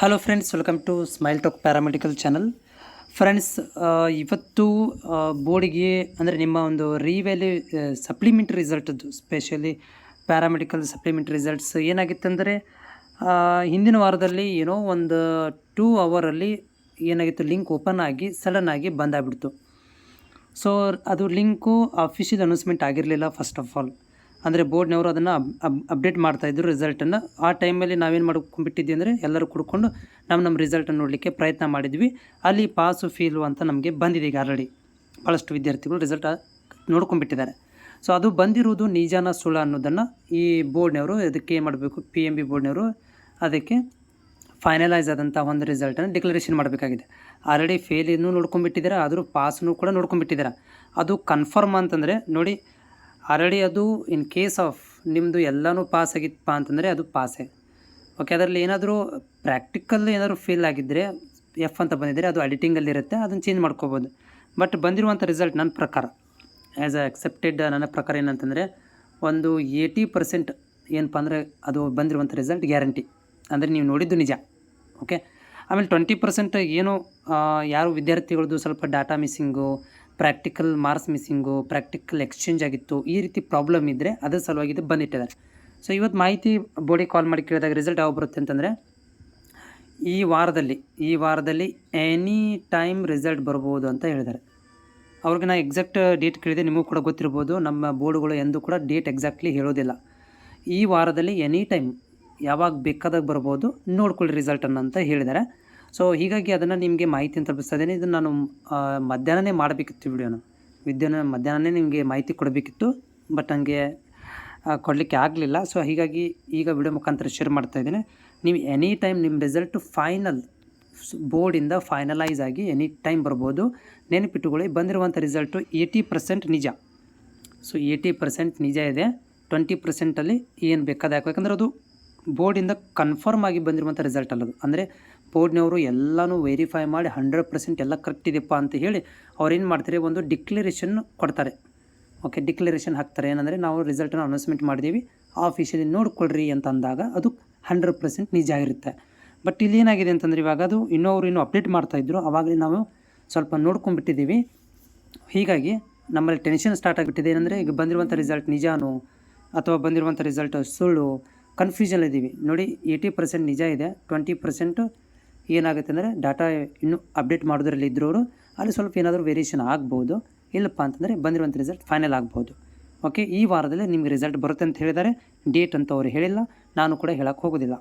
Hello friends, welcome to smile talk paramedical channel. Friends, ಇವತ್ತು ಬೋರ್ಡಿಗೆ ಅಂದರೆ ನಿಮ್ಮ ಒಂದು ರೀವ್ಯಾಲ್ಯೂ ಸಪ್ಲಿಮೆಂಟ್ರಿ ರಿಸಲ್ಟದ್ದು, ಸ್ಪೆಷಲಿ ಪ್ಯಾರಾಮೆಡಿಕಲ್ ಸಪ್ಲಿಮೆಂಟ್ರಿ ರಿಸಲ್ಟ್ಸ್ ಏನಾಗಿತ್ತಂದರೆ, ಹಿಂದಿನ ವಾರದಲ್ಲಿ ಏನೋ ಒಂದು 2 ಅವರಲ್ಲಿ ಏನಾಗಿತ್ತು, ಲಿಂಕ್ ಓಪನ್ ಆಗಿ ಸಡನ್ನಾಗಿ ಬಂದಾಗ್ಬಿಡ್ತು. ಸೊ ಅದು ಲಿಂಕು ಅಫಿಷಿಯಲ್ ಅನೌನ್ಸ್ಮೆಂಟ್ ಆಗಿರಲಿಲ್ಲ. ಫಸ್ಟ್ ಆಫ್ ಆಲ್ ಅಂದರೆ ಬೋರ್ಡ್ನವರು ಅದನ್ನು ಅಪ್ಡೇಟ್ ಮಾಡ್ತಾಯಿದ್ರು ರಿಸಲ್ಟನ್ನು. ಆ ಟೈಮಲ್ಲಿ ನಾವೇನು ಮಾಡ್ಕೊಂಡ್ಬಿಟ್ಟಿದ್ವಿ ಅಂದರೆ, ಎಲ್ಲರೂ ಕುಡ್ಕೊಂಡು ನಮ್ಮ ರಿಸಲ್ಟನ್ನು ನೋಡಲಿಕ್ಕೆ ಪ್ರಯತ್ನ ಮಾಡಿದ್ವಿ. ಅಲ್ಲಿ ಪಾಸು ಫೀಲು ಅಂತ ನಮಗೆ ಬಂದಿದೆ ಈಗ ಆಲ್ರೆಡಿ. ಭಾಳಷ್ಟು ವಿದ್ಯಾರ್ಥಿಗಳು ರಿಸಲ್ಟ್ ನೋಡ್ಕೊಂಡ್ಬಿಟ್ಟಿದ್ದಾರೆ. ಸೊ ಅದು ಬಂದಿರುವುದು ನಿಜಾನ ಸುಳ್ಳ ಅನ್ನೋದನ್ನು ಈ ಬೋರ್ಡ್ನವರು ಅದಕ್ಕೆ ಏನು ಮಾಡಬೇಕು, PMB ಬೋರ್ಡ್ನವರು ಅದಕ್ಕೆ ಫೈನಲೈಸ್ ಆದಂಥ ಒಂದು ರಿಸಲ್ಟನ್ನು ಡಿಕ್ಲರೇಷನ್ ಮಾಡಬೇಕಾಗಿದೆ. ಆಲ್ರೆಡಿ ಫೇಲ್ ಇನ್ನೂ ನೋಡ್ಕೊಂಡ್ಬಿಟ್ಟಿದ್ದಾರೆ, ಆದರೂ ಪಾಸ್ನು ಕೂಡ ನೋಡ್ಕೊಂಡ್ಬಿಟ್ಟಿದ್ದಾರೆ. ಅದು ಕನ್ಫರ್ಮ್ ಅಂತಂದರೆ ನೋಡಿ, ಆಲ್ರೆಡಿ ಅದು ಇನ್ ಕೇಸ್ ಆಫ್ ನಿಮ್ಮದು ಎಲ್ಲನೂ ಪಾಸ್ ಆಗಿತ್ತಪ್ಪ ಅಂತಂದರೆ ಅದು ಪಾಸೇ. ಓಕೆ, ಅದರಲ್ಲಿ ಏನಾದರೂ ಪ್ರಾಕ್ಟಿಕಲ್ ಏನಾದರೂ ಫೇಲ್ ಆಗಿದ್ದರೆ, F ಅಂತ ಬಂದಿದ್ದರೆ ಅದು ಎಡಿಟಿಂಗಲ್ಲಿರುತ್ತೆ, ಅದನ್ನು ಚೇಂಜ್ ಮಾಡ್ಕೋಬೋದು. ಬಟ್ ಬಂದಿರುವಂಥ ರಿಸಲ್ಟ್ ನನ್ನ ಪ್ರಕಾರ, ಆ್ಯಸ್ ಅ ಅಕ್ಸೆಪ್ಟೆಡ್ ನನ್ನ ಪ್ರಕಾರ ಏನಂತಂದರೆ, ಒಂದು 80% ಏನಪ್ಪ ಅಂದರೆ ಅದು ಬಂದಿರುವಂಥ ರಿಸಲ್ಟ್ ಗ್ಯಾರಂಟಿ. ಅಂದರೆ ನೀವು ನೋಡಿದ್ದು ನಿಜ. ಓಕೆ, ಆಮೇಲೆ 20% ಏನು ಯಾರು ವಿದ್ಯಾರ್ಥಿಗಳದ್ದು ಸ್ವಲ್ಪ data missing, practical marks missing, practical exchange ಆಗಿತ್ತು, ಈ ರೀತಿ ಪ್ರಾಬ್ಲಮ್ ಇದ್ದರೆ ಅದರ ಸಲುವಾಗಿ ಇದು ಬಂದಿಟ್ಟಿದ್ದಾರೆ. ಸೊ ಇವತ್ತು ಮಾಹಿತಿ ಬೋರ್ಡಿಗೆ ಕಾಲ್ ಮಾಡಿ ಕೇಳಿದಾಗ ರಿಸಲ್ಟ್ ಯಾವಾಗ ಬರುತ್ತೆ ಅಂತಂದರೆ, ಈ ವಾರದಲ್ಲಿ ಎನಿ ಟೈಮ್ ರಿಸಲ್ಟ್ ಬರ್ಬೋದು ಅಂತ ಹೇಳಿದ್ದಾರೆ. ಅವ್ರಿಗೆ ನಾನು ಎಕ್ಸಾಕ್ಟ್ ಡೇಟ್ ಕೇಳಿದೆ, ನಿಮಗೂ ಕೂಡ ಗೊತ್ತಿರ್ಬೋದು. ನಮ್ಮ ಬೋರ್ಡ್ಗಳು ಎಂದೂ ಕೂಡ ಡೇಟ್ ಎಕ್ಸಾಕ್ಟ್ಲಿ ಹೇಳೋದಿಲ್ಲ. ಈ ವಾರದಲ್ಲಿ ಎನಿ ಟೈಮ್ ಯಾವಾಗ ಬೇಕಾದಾಗ ಬರ್ಬೋದು, ನೋಡ್ಕೊಳ್ಳಿ ರಿಸಲ್ಟನ್ನು ಅಂತ ಹೇಳಿದ್ದಾರೆ. ಸೊ ಹೀಗಾಗಿ ಅದನ್ನು ನಿಮಗೆ ಮಾಹಿತಿ ತಲುಪಿಸ್ತಾ ಇದ್ದೀನಿ. ಇದನ್ನು ನಾನು ಮಧ್ಯಾಹ್ನನೇ ಮಾಡಬೇಕಿತ್ತು ವಿಡಿಯೋನ. ಮಧ್ಯಾಹ್ನನೇ ನಿಮಗೆ ಮಾಹಿತಿ ಕೊಡಬೇಕಿತ್ತು, ಬಟ್ ನನಗೆ ಕೊಡಲಿಕ್ಕೆ ಆಗಲಿಲ್ಲ. ಸೊ ಹೀಗಾಗಿ ಈಗ ವಿಡಿಯೋ ಮುಖಾಂತರ ಶೇರ್ ಮಾಡ್ತಾಯಿದ್ದೀನಿ. ನೀವು ಎನಿ ಟೈಮ್ ನಿಮ್ಮ ರಿಸಲ್ಟು ಬೋರ್ಡಿಂದ ಫೈನಲೈಸ್ ಆಗಿ ಎನಿ ಟೈಮ್ ಬರ್ಬೋದು. ನೆನಪಿಟ್ಟುಕೊಳ್ಳಿ, ಬಂದಿರುವಂಥ ರಿಸಲ್ಟು 80% ನಿಜ. ಸೊ 80% ನಿಜ ಇದೆ. 20%ಅಲ್ಲಿ ಏನು ಬೇಕಾದ ಯಾಕಂದರೆ ಅದು ಬೋರ್ಡಿಂದ ಕನ್ಫರ್ಮ್ ಆಗಿ ಬಂದಿರುವಂಥ ರಿಸಲ್ಟ್ ಅಲ್ಲದು. ಅಂದರೆ ಬೋರ್ಡ್ನವರು ಎಲ್ಲನೂ ವೆರಿಫೈ ಮಾಡಿ 100% ಎಲ್ಲ ಕರೆಕ್ಟ್ ಇದೆಯಪ್ಪ ಅಂತ ಹೇಳಿ ಅವ್ರೇನು ಮಾಡ್ತಾರೆ, ಒಂದು ಡಿಕ್ಲರೇಷನ್ ಕೊಡ್ತಾರೆ. ಓಕೆ, ಡಿಕ್ಲರೇಷನ್ ಹಾಕ್ತಾರೆ. ಏನಂದರೆ, ನಾವು ರಿಸಲ್ಟನ್ನು ಅನೌನ್ಸ್ಮೆಂಟ್ ಮಾಡಿದ್ದೀವಿ, ಆಫೀಷಿಯಲಿ ನೋಡ್ಕೊಳ್ರಿ ಅಂತ ಅಂದಾಗ ಅದು 100% ನಿಜ ಆಗಿರುತ್ತೆ. ಬಟ್ ಇಲ್ಲಿ ಏನಾಗಿದೆ ಅಂತಂದರೆ, ಇವಾಗ ಅದು ಇನ್ನೂ ಅಪ್ಡೇಟ್ ಮಾಡ್ತಾಯಿದ್ರು, ಆವಾಗಲೇ ನಾವು ಸ್ವಲ್ಪ ನೋಡ್ಕೊಂಡ್ಬಿಟ್ಟಿದ್ದೀವಿ. ಹೀಗಾಗಿ ನಮ್ಮಲ್ಲಿ ಟೆನ್ಷನ್ ಸ್ಟಾರ್ಟ್ ಆಗಿಬಿಟ್ಟಿದೆ. ಏನಂದರೆ, ಈಗ ಬಂದಿರುವಂಥ ರಿಸಲ್ಟ್ ನಿಜಾನೋ ಅಥವಾ ಬಂದಿರುವಂಥ ರಿಸಲ್ಟ್ ಸುಳ್ಳು, ಕನ್ಫ್ಯೂಷನ್ ಇದ್ದೀವಿ. ನೋಡಿ, 80% ನಿಜ ಇದೆ, 20% ಏನಾಗುತ್ತೆ ಅಂದರೆ ಡಾಟಾ ಇನ್ನೂ ಅಪ್ಡೇಟ್ ಮಾಡೋದ್ರಲ್ಲಿ ಇದ್ರೋರು ಅಲ್ಲಿ ಸ್ವಲ್ಪ ಏನಾದರೂ ವೇರಿಯೇಷನ್ ಆಗ್ಬೋದು. ಇಲ್ಲಪ್ಪ ಅಂತಂದರೆ ಬಂದಿರುವಂಥ ರಿಸಲ್ಟ್ ಫೈನಲ್ ಆಗ್ಬೋದು. ಓಕೆ, ಈ ವಾರದಲ್ಲಿ ನಿಮಗೆ ರಿಸಲ್ಟ್ ಬರುತ್ತೆ ಅಂತ ಹೇಳಿದ್ದಾರೆ. ಡೇಟ್ ಅಂತ ಅವರು ಹೇಳಿಲ್ಲ, ನಾನು ಕೂಡ ಹೇಳೋಕ್ಕೆ ಹೋಗೋದಿಲ್ಲ.